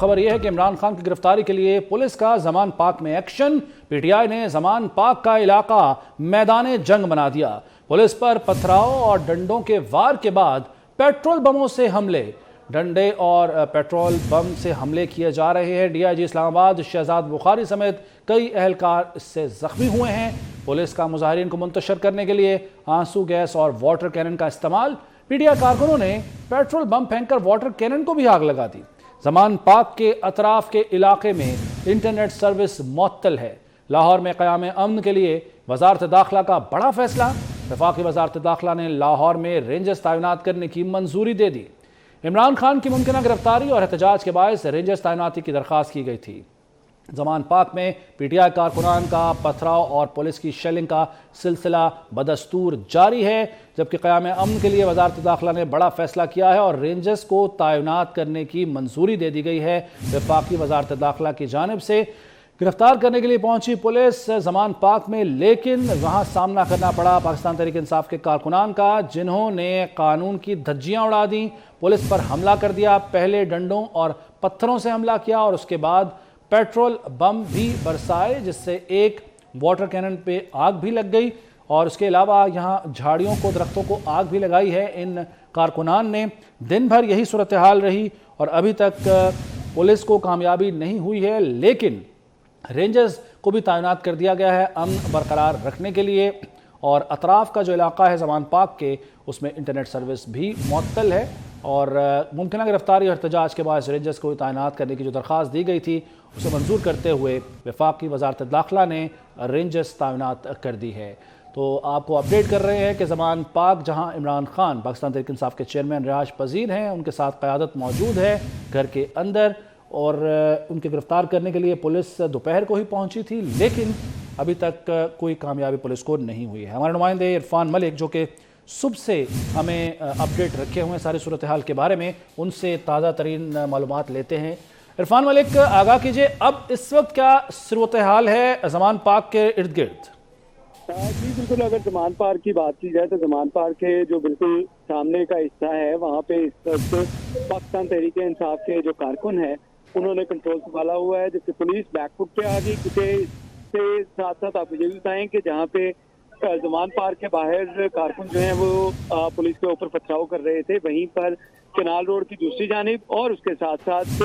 خبر یہ ہے کہ عمران خان کی گرفتاری کے لیے پولیس کا زمان پاک میں ایکشن۔ پی ٹی آئی نے زمان پاک کا علاقہ میدان جنگ بنا دیا۔ پولیس پر پتھراؤ اور ڈنڈوں کے وار کے بعد پیٹرول بموں سے حملے، ڈنڈے اور پیٹرول بم سے حملے کیے جا رہے ہیں۔ ڈی آئی جی اسلام آباد شہزاد بخاری سمیت کئی اہلکار اس سے زخمی ہوئے ہیں۔ پولیس کا مظاہرین کو منتشر کرنے کے لیے آنسو گیس اور واٹر کینن کا استعمال۔ پی ٹی آئی کارکنوں نے پیٹرول بم پھینک کر واٹر کینن کو بھی آگ لگا دی۔ زمان پاک کے اطراف کے علاقے میں انٹرنیٹ سروس معطل ہے۔ لاہور میں قیام امن کے لیے وزارت داخلہ کا بڑا فیصلہ۔ وفاقی وزارت داخلہ نے لاہور میں رینجرز تعینات کرنے کی منظوری دے دی۔ عمران خان کی ممکنہ گرفتاری اور احتجاج کے باعث رینجرز تعیناتی کی درخواست کی گئی تھی۔ زمان پاک میں پی ٹی آئی کارکنان کا پتھراؤ اور پولیس کی شیلنگ کا سلسلہ بدستور جاری ہے، جبکہ قیام امن کے لیے وزارت داخلہ نے بڑا فیصلہ کیا ہے اور رینجرز کو تعینات کرنے کی منظوری دے دی گئی ہے۔ وفاقی وزارت داخلہ کی جانب سے گرفتار کرنے کے لیے پہنچی پولیس زمان پاک میں، لیکن وہاں سامنا کرنا پڑا پاکستان تحریک انصاف کے کارکنان کا، جنہوں نے قانون کی دھجیاں اڑا دیں، پولیس پر حملہ کر دیا۔ پہلے ڈنڈوں اور پتھروں سے حملہ کیا اور اس کے بعد پیٹرول بم بھی برسائے، جس سے ایک واٹر کینن پہ آگ بھی لگ گئی، اور اس کے علاوہ یہاں جھاڑیوں کو، درختوں کو آگ بھی لگائی ہے ان کارکنان نے۔ دن بھر یہی صورتحال رہی اور ابھی تک پولیس کو کامیابی نہیں ہوئی ہے، لیکن رینجرز کو بھی تعینات کر دیا گیا ہے امن برقرار رکھنے کے لیے، اور اطراف کا جو علاقہ ہے زمان پاک کے، اس میں انٹرنیٹ سروس بھی معطل ہے، اور ممکنہ گرفتاری اور احتجاج کے باعث رینجرز کو تعینات کرنے کی جو درخواست دی گئی تھی اسے منظور کرتے ہوئے وفاقی وزارت داخلہ نے رینجرز تعینات کر دی ہے۔ تو آپ کو اپڈیٹ کر رہے ہیں کہ زمان پاک، جہاں عمران خان پاکستان تحریک انصاف کے چیئرمین رہائش پذیر ہیں، ان کے ساتھ قیادت موجود ہے گھر کے اندر، اور ان کے گرفتار کرنے کے لیے پولیس دوپہر کو ہی پہنچی تھی، لیکن ابھی تک کوئی کامیابی پولیس کو نہیں ہوئی ہے۔ ہمارے نمائندے عرفان ملک، جو کہ صبح سے ہمیں اپڈیٹ رکھے ہوئے ہیں ساری صورتحال کے بارے میں، ان سے تازہ ترین معلومات لیتے ہیں۔ عرفان ملک، آگاہ کیجئے، اب اس وقت کیا صورتحال ہے زمان پاک کے ارد گرد؟ جی بالکل، اگر زمان پارک کی بات کی جائے تو زمان پارک کے جو بالکل سامنے کا حصہ ہے، وہاں پہ اس وقت پاکستان تحریک انصاف کے جو کارکن ہیں انہوں نے کنٹرول سنبھالا ہوا ہے، جبکہ پولیس بیک فٹ پہ آ گئی، کیونکہ اس سے ساتھ ساتھ آپ یہ بھی بتائیں کہ جہاں پہ زمان پارک کے باہر کارکن جو ہیں وہ پولیس کے اوپر پتھراؤ کر رہے تھے، وہیں پر کنال روڈ کی دوسری جانب اور اس کے ساتھ ساتھ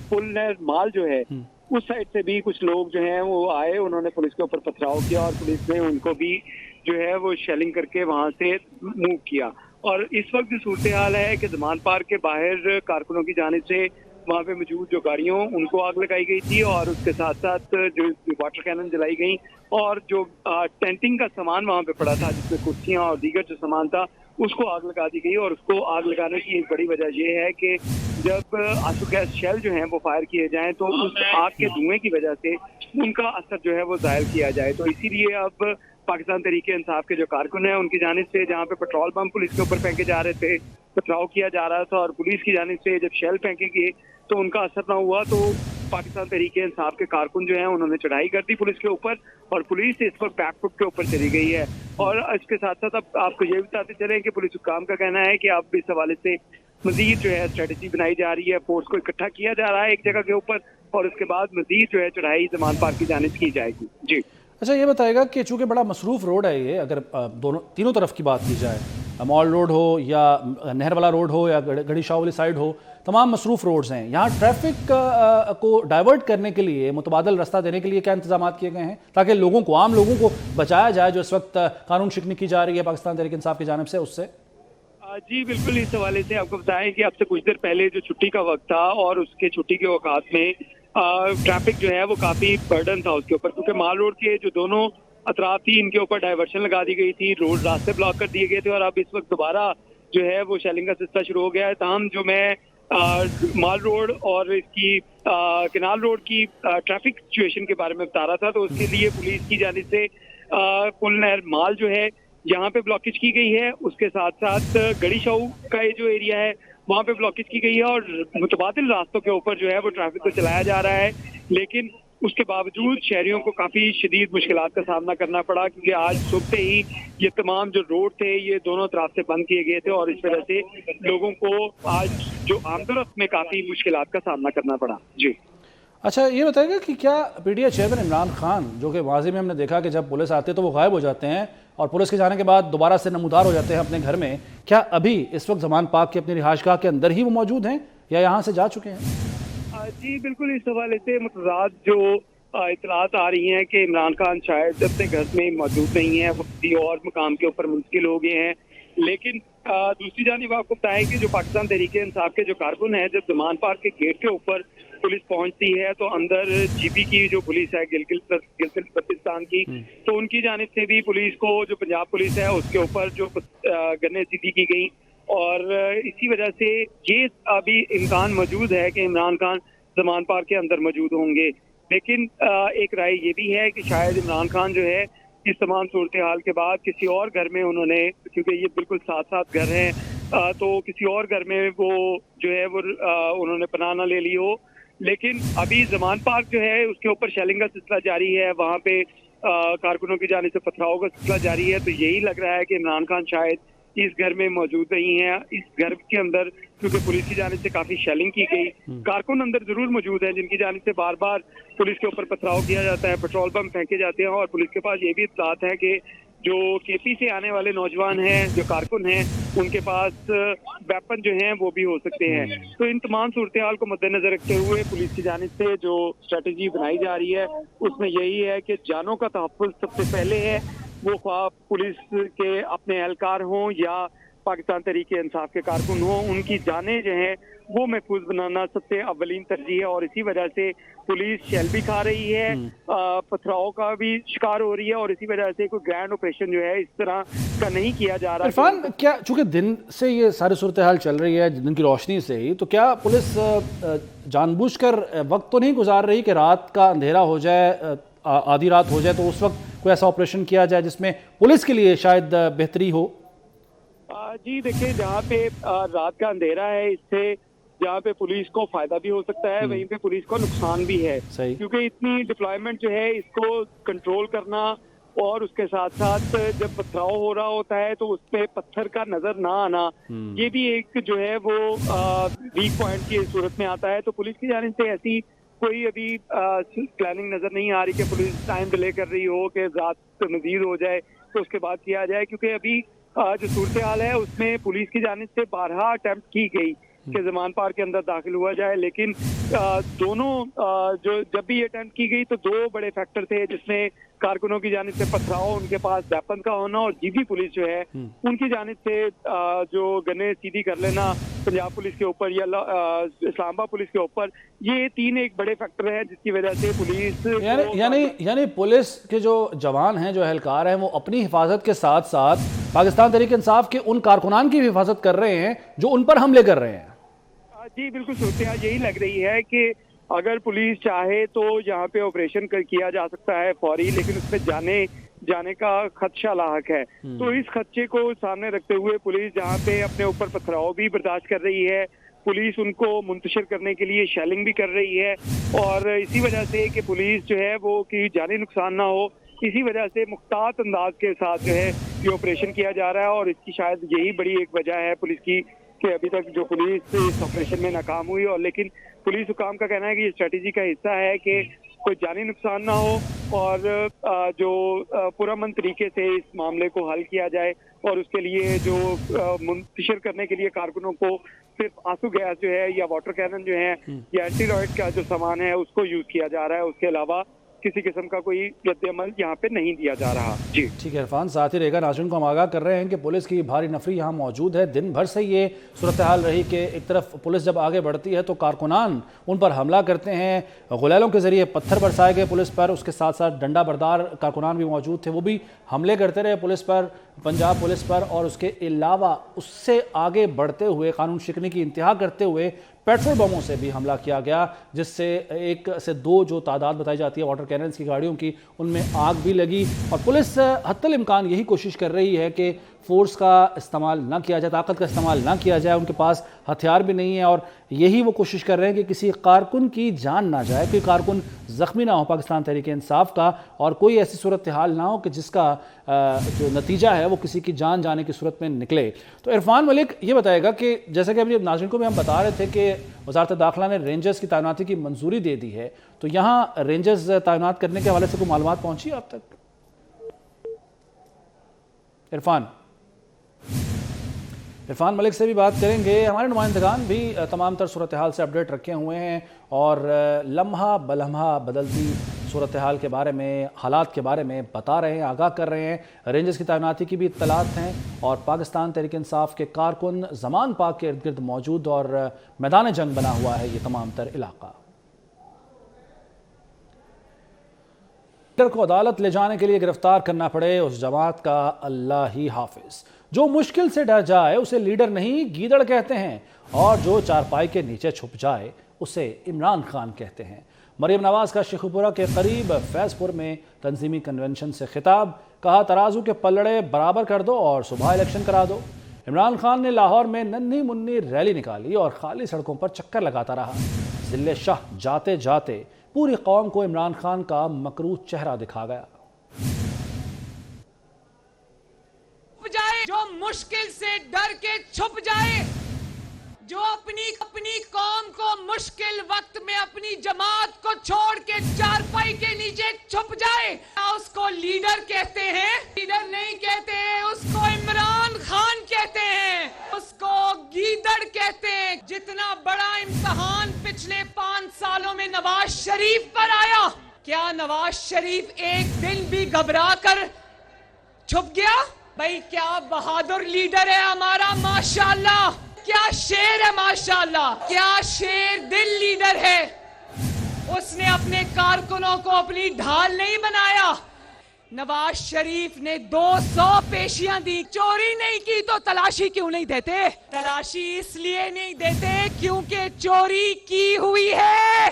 پل نہر مال جو ہے اس سائڈ سے بھی کچھ لوگ جو ہیں وہ آئے، انہوں نے پولیس کے اوپر پتھراؤ کیا اور پولیس نے ان کو بھی جو ہے وہ شیلنگ کر کے وہاں سے موو کیا۔ اور اس وقت جو صورتحال ہے کہ زمان پارک کے باہر کارکنوں کی جانب سے وہاں پہ موجود جو گاڑیوں ان کو آگ لگائی گئی تھی، اور اس کے ساتھ ساتھ جو واٹر کینن جلائی گئی، اور جو ٹینٹنگ کا سامان وہاں پہ پڑا تھا جس میں کرسیاں اور دیگر جو سامان تھا اس کو آگ لگا دی گئی۔ اور اس کو آگ لگانے کی ایک بڑی وجہ یہ ہے کہ جب آنسو گیس شیل جو ہیں وہ فائر کیے جائیں تو اس آگ کے دھوئیں کی وجہ سے ان کا اثر جو ہے وہ ظاہر کیا جائے، تو اسی لیے اب پاکستان تحریک انصاف کے جو کارکن ہیں ان کی جانب سے جہاں پہ پیٹرول بم پولیس کے اوپر پھینکے جا رہے تھے، پتھراؤ کیا جا رہا تھا، اور پولیس کی جانب سے جب شیل پھینکے گئے تو ان کا اثر نہ ہوا، تو پاکستان تحریک انصاف کے کارکن جو ہیں انہوں نے چڑھائی کر دی پولیس کے اوپر، اور پولیس اس وقت بیک فٹ کے اوپر چلی گئی ہے۔ اور اس کے ساتھ ساتھ اب آپ کو یہ بتاتے چلیں کہ پولیس حکام کا کہنا ہے کہ اب اس حوالے سے مزید جو ہے اسٹریٹجی بنائی جا رہی ہے، فورس کو اکٹھا کیا جا رہا ہے ایک جگہ کے اوپر، اور اس کے بعد مزید جو ہے چڑھائی زمان پارک کی جانب کی جائے گی۔ جی اچھا، یہ بتائے گا کہ چونکہ بڑا مصروف روڈ ہے یہ، اگر تینوں طرف کی بات کی جائے، مال روڈ ہو یا نہر والا روڈ ہو یا گڑھی شاہ والی سائڈ ہو، تمام مصروف روڈز ہیں، یہاں ٹریفک کو ڈائیورٹ کرنے کے لیے، متبادل راستہ دینے کے لیے کیا انتظامات کیے گئے ہیں تاکہ لوگوں کو، عام لوگوں کو بچایا جائے جو اس وقت قانون شکنی کی جا رہی ہے پاکستان تحریک انصاف کی جانب سے اس سے؟ جی بالکل، اس حوالے سے آپ کو بتائیں کہ اب سے کچھ دیر پہلے جو چھٹی کا وقت تھا اور اس کے چھٹی کے اوقات میں ٹریفک جو ہے وہ کافی برڈن تھا اس کے اوپر، کیونکہ مال روڈ کے جو دونوں اطراف تھی ان کے اوپر ڈائیورشن لگا دی گئی تھی، روڈ راستے بلاک کر دیے گئے تھے، اور اب اس وقت دوبارہ جو ہے وہ شیلنگ کا سلسلہ شروع ہو گیا ہے۔ تاہم جو میں مال روڈ اور اس کی کنال روڈ کی ٹریفک سچویشن کے بارے میں بتا رہا تھا، تو اس کے لیے پولیس کی جانب سے پل نہر مال جو ہے یہاں پہ بلاکیج کی گئی ہے، اس کے ساتھ ساتھ گڑھی شاہو کا یہ جو ایریا ہے وہاں پہ بلاکیج کی گئی ہے، اور متبادل راستوں کے اوپر جو ہے وہ ٹریفک کو چلایا جا رہا ہے، لیکن اس کے باوجود شہریوں کو کافی شدید مشکلات کا سامنا کرنا پڑا، کیونکہ آج صبح ہی یہ تمام جو روڈ تھے یہ دونوں طرف سے بند کیے گئے تھے، اور اس وجہ سے لوگوں کو آج جو آمد و رفت میں کافی مشکلات کا سامنا کرنا پڑا۔ جی اچھا، یہ بتائیے گا کہ کیا P T I chairman Imran Khan, جو کہ ماضی میں ہم نے دیکھا کہ جب پولیس آتے تو وہ غائب ہو جاتے ہیں اور پولیس کے جانے کے بعد دوبارہ سے نمودار ہو جاتے ہیں اپنے گھر میں، کیا ابھی اس وقت زمان پاک کی اپنی رہائش گاہ کے اندر ہی وہ موجود ہیں یا یہاں سے جا چکے ہیں؟ جی بالکل، اس حوالے سے متضاد جو اطلاعات آ رہی ہیں کہ عمران خان شاید اپنے گھر میں موجود نہیں ہیں، وہ کسی اور مقام کے اوپر منتقل ہو گئے ہیں۔ لیکن دوسری جانب آپ کو بتائیں کہ جو پاکستان تحریک انصاف کے جو کارکن ہیں، جب زمان پارک کے گیٹ کے اوپر پولیس پہنچتی ہے تو اندر جی پی کی جو پولیس ہے گلگت بلتستان کی، تو ان کی جانب سے بھی پولیس کو، جو پنجاب پولیس ہے اس کے اوپر جو گنیں سیدھی کی گئی، اور اسی وجہ سے یہ ابھی امکان موجود ہے کہ عمران خان زمان پارک کے اندر موجود ہوں گے۔ لیکن ایک رائے یہ بھی ہے کہ شاید عمران خان جو ہے اس تمام صورتحال کے بعد کسی اور گھر میں انہوں نے، کیونکہ یہ بالکل ساتھ ساتھ گھر ہیں، تو کسی اور گھر میں وہ جو ہے وہ انہوں نے پناہ نہ لے لی ہو۔ لیکن ابھی زمان پارک جو ہے اس کے اوپر شیلنگ کا سلسلہ جاری ہے، وہاں پہ کارکنوں کی جانب سے پتھراؤ کا سلسلہ جاری ہے، تو یہی لگ رہا ہے کہ عمران خان شاید اس گھر میں موجود نہیں ہیں۔ اس گھر کے اندر کیونکہ پولیس کی جانب سے کافی شیلنگ کی گئی، کارکن اندر ضرور موجود ہیں جن کی جانب سے بار بار پولیس کے اوپر پتھراؤ کیا جاتا ہے، پیٹرول بم پھینکے جاتے ہیں، اور پولیس کے پاس یہ بھی اطلاعات ہے کہ جو کے پی سے آنے والے نوجوان ہیں، جو کارکن ہیں، ان کے پاس ویپن جو ہیں وہ بھی ہو سکتے ہیں۔ تو ان تمام صورتحال کو مد نظر رکھتے ہوئے پولیس کی جانب سے جو اسٹریٹجی بنائی جا رہی ہے اس میں یہی ہے کہ جانوں کا تحفظ سب سے پہلے ہے، وہ خواہ پولیس کے اپنے اہلکار ہوں یا پاکستان تحریک انصاف کے کارکن ہوں، ان کی جانیں جو ہیں وہ محفوظ بنانا سب سے اولین ترجیح ہے، اور اسی وجہ سے پولیس شیل بھی کھا رہی ہے، پتھراؤ کا بھی شکار ہو رہی ہے، اور اسی وجہ سے کوئی گرینڈ آپریشن جو ہے اس طرح کا نہیں کیا جا رہا۔ عرفان، کیا چونکہ دن سے یہ ساری صورتحال چل رہی ہے، دن کی روشنی سے ہی، تو کیا پولیس جان بوجھ کر وقت تو نہیں گزار رہی کہ رات کا اندھیرا ہو جائے، آدھی رات ہو جائے تو اس وقت کوئی ایسا آپریشن کیا جائے جس میں پولیس کے لیے شاید بہتری ہو؟ جی دیکھیں، جہاں پہ رات کا اندھیرا ہے، اس سے جہاں پہ پولیس کو فائدہ بھی ہو سکتا ہے وہیں پہ پولیس کو نقصان بھی ہے، کیونکہ اتنی ڈپلائمنٹ جو ہے اس کو کنٹرول کرنا، اور اس کے ساتھ ساتھ جب پتھراؤ ہو رہا ہوتا ہے تو اس پہ پتھر کا نظر نہ آنا، یہ بھی ایک جو ہے وہ ویک پوائنٹ کی صورت میں آتا ہے۔ تو پولیس کی جانب سے ایسی کوئی ابھی پلاننگ نظر نہیں آ رہی کہ پولیس ٹائم ڈیلے کر رہی ہو کہ رات مزید ہو جائے تو اس کے بعد کیا جائے، کیونکہ ابھی جو صورتحال ہے اس میں پولیس کی جانب سے بارہا اٹیمپٹ کی گئی کہ زمان پارک کے اندر داخل ہوا جائے، لیکن دونوں جو جب بھی اٹیمپٹ کی گئی تو دو بڑے فیکٹر تھے، جس میں کارکنوں کی جانب سے پتھراؤ، ان کے پاس ویپن کا ہونا، اور جی بی پولیس جو ہے ان کی جانب سے جو گنیں سیدھی کر لینا پنجاب پولیس کے اوپر یا اسلام آباد پولیس کے اوپر، یہ تین ایک بڑے فیکٹر ہیں جس کی وجہ سے پولیس یعنی پولیس کے جو جوان ہیں، جو اہلکار ہیں، وہ اپنی حفاظت کے ساتھ ساتھ پاکستان تحریک انصاف کے ان کارکنان کی بھی حفاظت کر رہے ہیں جو ان پر حملے کر رہے ہیں۔ جی بالکل، صورتحال یہی لگ رہی ہے کہ اگر پولیس چاہے تو یہاں پہ آپریشن کیا جا سکتا ہے فوری، لیکن اس میں جانے کا خدشہ لاحق ہے۔ تو اس خدشے کو سامنے رکھتے ہوئے پولیس جہاں پہ اپنے اوپر پتھراؤ بھی برداشت کر رہی ہے، پولیس ان کو منتشر کرنے کے لیے شیلنگ بھی کر رہی ہے، اور اسی وجہ سے کہ پولیس جو ہے وہ کی جانی نقصان نہ ہو، اسی وجہ سے محتاط انداز کے ساتھ جو ہے یہ آپریشن کیا جا رہا ہے، اور اس کی شاید یہی بڑی ایک وجہ ہے پولیس کی کہ ابھی تک جو پولیس اس آپریشن میں ناکام ہوئی، اور لیکن پولیس حکام کا کہنا ہے کہ یہ اسٹریٹجی کا حصہ ہے کہ کوئی جانی نقصان نہ ہو، اور جو پرامن طریقے سے اس معاملے کو حل کیا جائے، اور اس کے لیے جو منتشر کرنے کے لیے کارکنوں کو صرف آنسو گیس جو ہے یا واٹر کینن جو ہے یا اینٹی رائٹ کا جو سامان ہے اس کو یوز کیا جا رہا ہے، اس کے علاوہ کسی قسم کا کوئی رد عمل یہاں پہ نہیں دیا جا رہا۔ جی ٹھیک ہے عرفان، ساتھ ہی رہے گا، ناظرین کو ہم آگاہ کر رہے ہیں کہ پولیس کی بھاری نفری یہاں موجود ہے۔ دن بھر سے یہ صورتحال رہی کہ ایک طرف پولیس جب آگے بڑھتی ہے تو کارکنان ان پر حملہ کرتے ہیں، غلیلوں کے ذریعے پتھر برسائے گئے پولیس پر، اس کے ساتھ ساتھ ڈنڈا بردار کارکنان بھی موجود تھے، وہ بھی حملے کرتے رہے پولیس پر، پنجاب پولیس پر، اور اس کے علاوہ اس سے آگے بڑھتے ہوئے قانون شکنی کی انتہا کرتے ہوئے پیٹرول بموں سے بھی حملہ کیا گیا، جس سے ایک سے دو جو تعداد بتائی جاتی ہے واٹر کیننز کی گاڑیوں کی، ان میں آگ بھی لگی، اور پولیس حتی الامکان یہی کوشش کر رہی ہے کہ فورس کا استعمال نہ کیا جائے، طاقت کا استعمال نہ کیا جائے. ان کے پاس ہتھیار بھی نہیں ہے اور یہی وہ کوشش کر رہے ہیں کہ کسی کارکن کی جان نہ جائے، کوئی کارکن زخمی نہ ہو پاکستان تحریک انصاف کا، اور کوئی ایسی صورتحال نہ ہو کہ جس کا جو نتیجہ ہے وہ کسی کی جان جانے کی صورت میں نکلے. تو عرفان ملک یہ بتائے گا کہ جیسا کہ ابھی ناظرین کو بھی ہم بتا رہے تھے کہ وزارت داخلہ نے رینجرز کی تعیناتی کی منظوری دے دی ہے، تو یہاں رینجرز تعینات کرنے کے حوالے سے کوئی معلومات پہنچی ہے اب تک؟ عرفان ملک سے بھی بات کریں گے. ہمارے نمائندگان بھی تمام تر صورتحال سے اپڈیٹ رکھے ہوئے ہیں اور لمحہ بلمحہ بدلتی صورتحال کے بارے میں، حالات کے بارے میں بتا رہے ہیں، آگاہ کر رہے ہیں. رینجرز کی تعیناتی کی بھی اطلاعات ہیں اور پاکستان تحریک انصاف کے کارکن زمان پاک کے ارد گرد موجود اور میدان جنگ بنا ہوا ہے یہ تمام تر علاقہ. لیڈر کو عدالت لے جانے کے لیے گرفتار کرنا پڑے اس جماعت کا اللہ ہی حافظ. جو مشکل سے ڈر جائے اسے لیڈر نہیں گیدڑ کہتے ہیں، اور جو چارپائی کے نیچے چھپ جائے اسے عمران خان کہتے ہیں. مریم نواز کا شیخو پورہ کے قریب فیض پور میں تنظیمی کنونشن سے خطاب. کہا ترازو کے پلڑے برابر کر دو اور صبح الیکشن کرا دو. عمران خان نے لاہور میں ننھی منی ریلی نکالی اور خالی سڑکوں پر چکر لگاتا رہا. ضلع شاہ جاتے جاتے پوری قوم کو عمران خان کا مکروہ چہرہ دکھا گیا. جو مشکل سے ڈر کے چھپ جائے، جو اپنی قوم کو مشکل وقت میں اپنی جماعت کو چھوڑ کے چارپائی کے نیچے چھپ جائے، اس کو لیڈر کہتے ہیں. لیڈر نہیں کہتے ہیں، اس کو عمران خان کہتے ہیں، اس کو گیدڑ کہتے ہیں. جتنا بڑا امتحان پچھلے 5 سالوں میں نواز شریف پر آیا، کیا نواز شریف ایک دن بھی گھبرا کر چھپ گیا؟ بھائی کیا بہادر لیڈر ہے ہمارا، ماشاءاللہ. کیا شیر ہے ماشاءاللہ، کیا شیر دل لیڈر ہے. اس نے اپنے کارکنوں کو اپنی ڈھال نہیں بنایا. نواز شریف نے 200 پیشیاں دی. چوری نہیں کی تو تلاشی کیوں نہیں دیتے؟ تلاشی اس لیے نہیں دیتے کیونکہ چوری کی ہوئی ہے.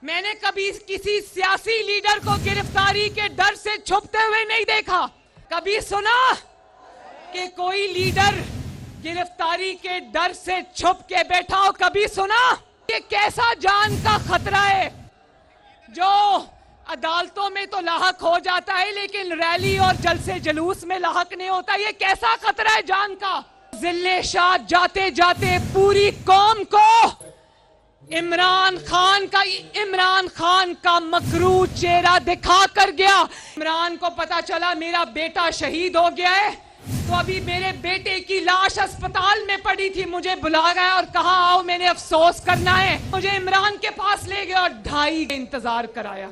میں نے کبھی کسی سیاسی لیڈر کو گرفتاری کے ڈر سے چھپتے ہوئے نہیں دیکھا. کبھی سنا کہ کوئی لیڈر گرفتاری کے ڈر سے چھپ کے بیٹھا ہو؟ کبھی سنا؟ یہ کیسا جان کا خطرہ ہے جو عدالتوں میں تو لاحق ہو جاتا ہے لیکن ریلی اور جلسے جلوس میں لاحق نہیں ہوتا. یہ کیسا خطرہ ہے جان کا؟ ضلع شاہ جاتے جاتے پوری قوم کو عمران خان کا مکروہ چہرہ دکھا کر گیا. عمران کو پتا چلا میرا بیٹا شہید ہو گیا ہے، تو ابھی میرے بیٹے کی لاش اسپتال میں پڑی تھی، مجھے بلا گیا اور کہا آؤ میں نے افسوس کرنا ہے. مجھے عمران کے پاس لے گیا اور 2.5 انتظار کرایا.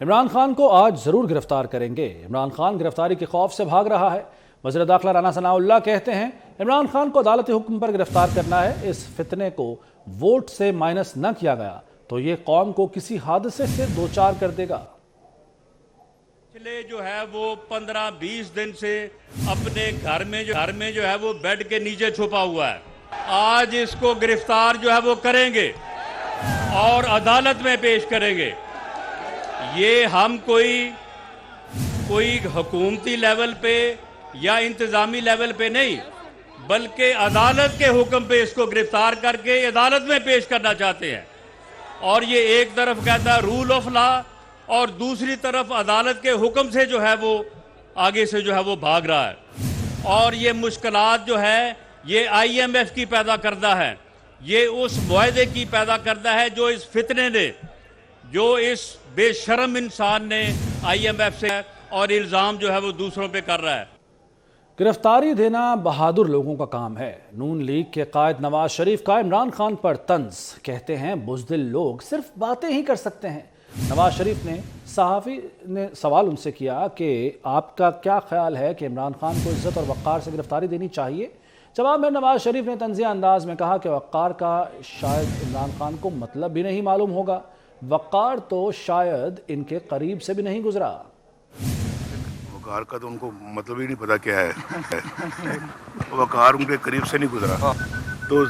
عمران خان کو آج ضرور گرفتار کریں گے. عمران خان گرفتاری کے خوف سے بھاگ رہا ہے. وزیر داخلہ رانا ثناء اللہ کہتے ہیں عمران خان کو عدالتی حکم پر گرفتار کرنا ہے. اس فتنے کو ووٹ سے مائنس نہ کیا گیا تو یہ قوم کو کسی حادثے سے دوچار کر دے گا. پچھلے جو ہے وہ 15-20 دن سے اپنے گھر میں جو ہے وہ بیڈ کے نیچے چھپا ہوا ہے. آج اس کو گرفتار جو ہے وہ کریں گے اور عدالت میں پیش کریں گے. یہ ہم کوئی حکومتی لیول پہ یا انتظامی لیول پہ نہیں بلکہ عدالت کے حکم پہ اس کو گرفتار کر کے عدالت میں پیش کرنا چاہتے ہیں. اور یہ ایک طرف کہتا ہے رول آف لا اور دوسری طرف عدالت کے حکم سے جو ہے وہ آگے سے جو ہے وہ بھاگ رہا ہے. اور یہ مشکلات جو ہے یہ IMF کی پیدا کردہ ہے، یہ اس معاہدے کی پیدا کردہ ہے جو اس فتنے نے، جو اس بے شرم انسان نے IMF سے اور الزام جو ہے وہ دوسروں پہ کر رہا ہے. گرفتاری دینا بہادر لوگوں کا کام ہے. نون لیگ کے قائد نواز شریف کا عمران خان پر طنز. کہتے ہیں بزدل لوگ صرف باتیں ہی کر سکتے ہیں. نواز شریف نے صحافی نے سوال ان سے کیا کہ آپ کا کیا خیال ہے کہ عمران خان کو عزت اور وقار سے گرفتاری دینی چاہیے؟ جواب میں نواز شریف نے طنزیہ انداز میں کہا کہ وقار کا شاید عمران خان کو مطلب بھی نہیں معلوم ہوگا. وقار تو شاید ان کے قریب سے بھی نہیں گزرا. وقار کا تو ان کو مطلب ہی نہیں پتا کیا ہے. وقار ان کے قریب سے نہیں گزرا. تو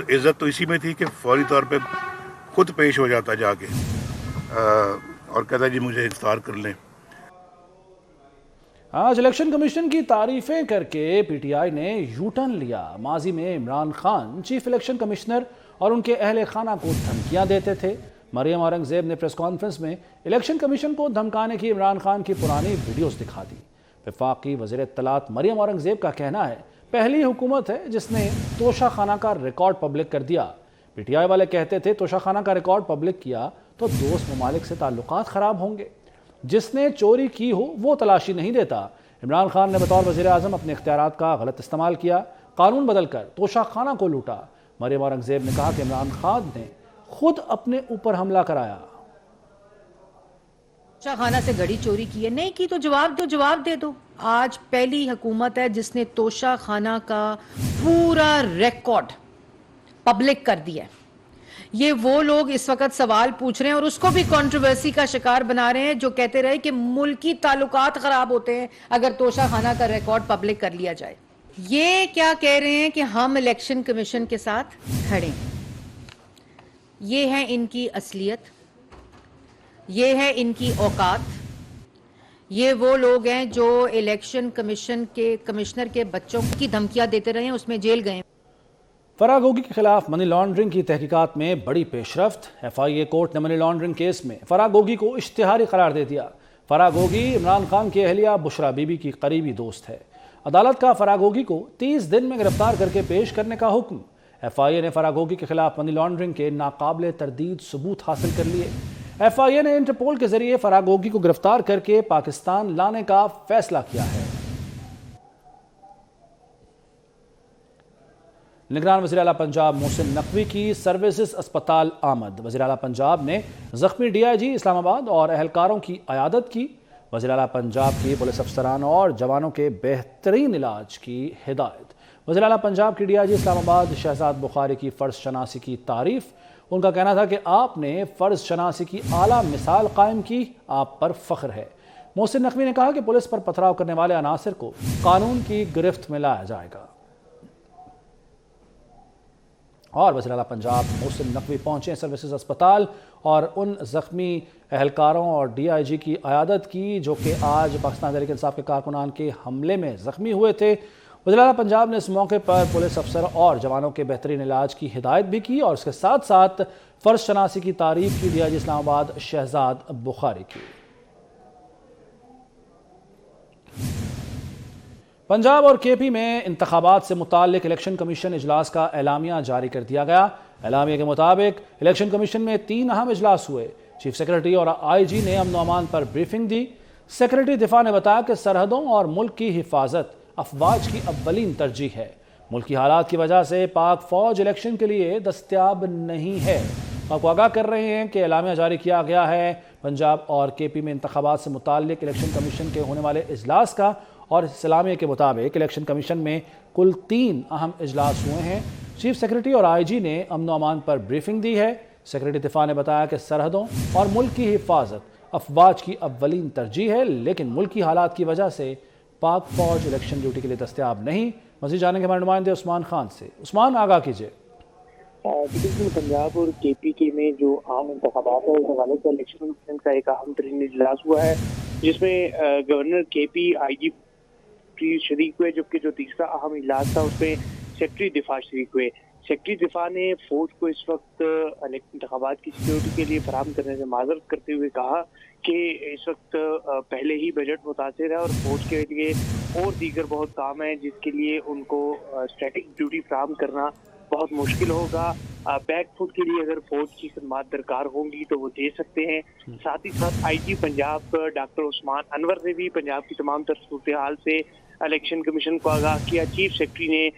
عزت تو اسی میں تھی کہ فوری طور پہ خود پیش ہو جاتا جا کے اور کہتا جی مجھے اختیار کر لیں. آج الیکشن کمیشن کی تعریفیں کر کے پی ٹی آئی نے یو ٹرن لیا۔ ماضی میں Imran Khan chief election commissioner اور ان کے اہل خانہ کو دھمکیاں دیتے تھے۔ مریم اورنگزیب نے پریس کانفرنس میں الیکشن کمیشن کو دھمکانے کی عمران خان کی پرانی ویڈیوز دکھا دی۔ وفاقی وزیر اطلاعات مریم اورنگزیب کا کہنا ہے پہلی حکومت ہے جس نے توشہ خانہ کا ریکارڈ پبلک کر دیا۔ پی ٹی آئی والے کہتے تھے توشہ خانہ کا ریکارڈ پبلک کیا تو دوست ممالک سے تعلقات خراب ہوں گے، جس نے چوری کی ہو وہ تلاشی نہیں دیتا۔ عمران خان نے بطور وزیر اعظم اپنے اختیارات کا غلط استعمال کیا، قانون بدل کر توشہ خانہ کو لوٹا۔ مریم اورنگزیب نے کہا کہ عمران خان نے خود اپنے اوپر حملہ کرایا۔ توشہ خانہ سے گھڑی چوری کی ہے، نہیں کی تو جواب دے دو۔ آج پہلی حکومت ہے جس نے توشہ خانہ کا پورا ریکارڈ پبلک کر دیا ہے۔ یہ وہ لوگ اس وقت سوال پوچھ رہے ہیں اور اس کو بھی کنٹروورسی کا شکار بنا رہے ہیں جو کہتے رہے کہ ملکی تعلقات خراب ہوتے ہیں اگر توشہ خانہ کا ریکارڈ پبلک کر لیا جائے۔ یہ کیا کہہ رہے ہیں کہ ہم الیکشن کمیشن کے ساتھ کھڑے ہیں۔ یہ ہے ان کی اصلیت، یہ ہے ان کی اوقات۔ یہ وہ لوگ ہیں جو الیکشن کمیشن کے کمشنر کے بچوں کی دھمکیاں دیتے رہے ہیں، اس میں جیل گئے۔ فرح گوگی کے خلاف منی لانڈرنگ کی تحقیقات میں بڑی پیش رفت۔ ایف آئی اے کورٹ نے منی لانڈرنگ کیس میں فرح گوگی کو اشتہاری قرار دے دیا۔ فرح گوگی عمران خان کی اہلیہ بشرا بی بی کی قریبی دوست ہے۔ عدالت کا فرح گوگی کو 30 دن میں گرفتار کر کے پیش کرنے کا حکم۔ ایف آئی اے نے فرح گوگی کے خلاف منی لانڈرنگ کے ناقابل تردید ثبوت حاصل کر لیے۔ ایف آئی اے نے انٹرپول کے ذریعے فرح گوگی کو گرفتار کر کے پاکستان لانے کا فیصلہ کیا ہے۔ نگران وزیر اعلیٰ پنجاب محسن نقوی کی سروسز اسپتال آمد۔ وزیر اعلیٰ پنجاب نے زخمی ڈی آئی جی اسلام آباد اور اہلکاروں کی عیادت کی۔ وزیر اعلیٰ پنجاب کی پولیس افسران اور جوانوں کے بہترین علاج کی ہدایت۔ وزیر اعلیٰ پنجاب کی ڈی آئی جی اسلام آباد شہزاد بخاری کی فرض شناسی کی تعریف۔ ان کا کہنا تھا کہ آپ نے فرض شناسی کی اعلیٰ مثال قائم کی، آپ پر فخر ہے۔ محسن نقوی نے کہا کہ پولیس پر پتھراؤ کرنے والے عناصر کو قانون کی گرفت میں لایا جائے گا۔ اور وزیر اعلیٰ پنجاب محسن نقوی پہنچے سروسز اسپتال اور ان زخمی اہلکاروں اور ڈی آئی جی کی عیادت کی جو کہ آج پاکستان تحریک انصاف کے کارکنان کے حملے میں زخمی ہوئے تھے۔ وزیر اعلیٰ پنجاب نے اس موقع پر پولیس افسر اور جوانوں کے بہترین علاج کی ہدایت بھی کی اور اس کے ساتھ ساتھ فرض شناسی کی تعریف کی ڈی آئی جی اسلام آباد شہزاد بخاری کی۔ پنجاب اور کے پی میں انتخابات سے متعلق الیکشن کمیشن اجلاس کا اعلامیہ جاری کر دیا گیا۔ اعلامیہ کے مطابق الیکشن کمیشن میں 3 اہم اجلاس ہوئے۔ چیف سیکرٹری اور آئی جی نے امن و امان پر بریفنگ دی۔ سیکرٹری دفاع نے بتایا کہ سرحدوں اور ملک کی حفاظت افواج کی اولین ترجیح ہے۔ ملکی حالات کی وجہ سے پاک فوج الیکشن کے لیے دستیاب نہیں ہے۔ آپ کو آگاہ کر رہے ہیں کہ اعلامیہ جاری کیا گیا ہے پنجاب اور کے پی میں انتخابات سے متعلق الیکشن کمیشن کے ہونے والے اجلاس کا، اور اس اعلامیہ کے مطابق الیکشن کمیشن میں کل 3 اہم اجلاس ہوئے ہیں۔ چیف سیکرٹری اور آئی جی نے امن و امان پر بریفنگ دی ہے۔ سیکرٹری دفاع نے بتایا کہ سرحدوں اور ملک کی حفاظت افواج کی اولین ترجیح ہے، لیکن ملکی حالات کی وجہ سے پاک فوج الیکشن ڈیوٹی کے لیے دستیاب نہیں۔ مزید جانیں گے ہمارے نمائندے عثمان خان سے۔ عثمان، آگاہ کیجیے۔ بالکل، پنجاب اور کے پی کے میں جو عام انتخابات ہے اس حوالے سے الیکشن کمیشن کا ایک اہم ترین اجلاس ہوا ہے جس میں گورنر کے پی، آئی جی شریک ہوئے، جبکہ جو تیسرا اہم اجلاس تھا اس میں سیکرٹری دفاع شریک ہوئے۔ سیکرٹری دفاع نے فوج کو اس وقت انتخابات کی سیکیورٹی کے لیے فراہم کرنے سے معذرت کرتے ہوئے کہا کہ اس وقت پہلے ہی بجٹ متاثر ہے اور فوج کے لیے اور دیگر بہت کام ہے جس کے لیے ان کو اسٹیٹک ڈیوٹی فراہم کرنا بہت مشکل ہوگا۔ بیک فوٹ کے لیے اگر فوج کی خدمات درکار ہوں گی تو وہ دے سکتے ہیں۔ ساتھ ہی ساتھ آئی جی پنجاب ڈاکٹر عثمان انور نے بھی پنجاب کی تمام تر صورتحال سے الیکشن کمیشن کو آگاہ کیا۔ چیف سیکرٹری نے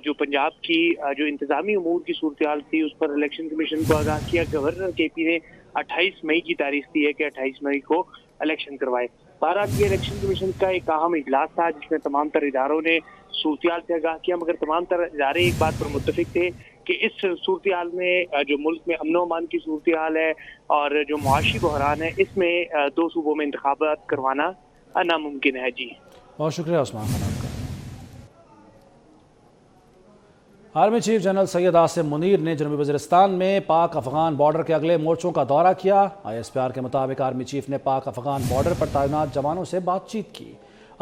جو پنجاب کی جو انتظامی امور کی صورتحال تھی اس پر الیکشن کمیشن کو آگاہ کیا۔ گورنر کے پی نے 28 مئی کی تاریخ دی ہے کہ 28 مئی کو الیکشن کروائے۔ بہرحال یہ الیکشن کمیشن کا ایک اہم اجلاس تھا جس میں تمام تر اداروں نے صورتحال سے آگاہ کیا، مگر تمام تر ادارے ایک بات پر متفق تھے کہ اس صورتحال میں جو ملک میں امن و امان کی صورتحال ہے اور جو معاشی بحران ہے اس میں 2 صوبوں میں انتخابات کروانا ناممکن ہے۔ جی بہت شکریہ عثمان خان آپ کا۔ Army chief general Syed Asim Munir نے جنوبی وزیرستان میں پاک افغان بارڈر کے اگلے مورچوں کا دورہ کیا۔ آئی ایس پی آر کے مطابق آرمی چیف نے پاک افغان بارڈر پر تعینات جوانوں سے بات چیت کی۔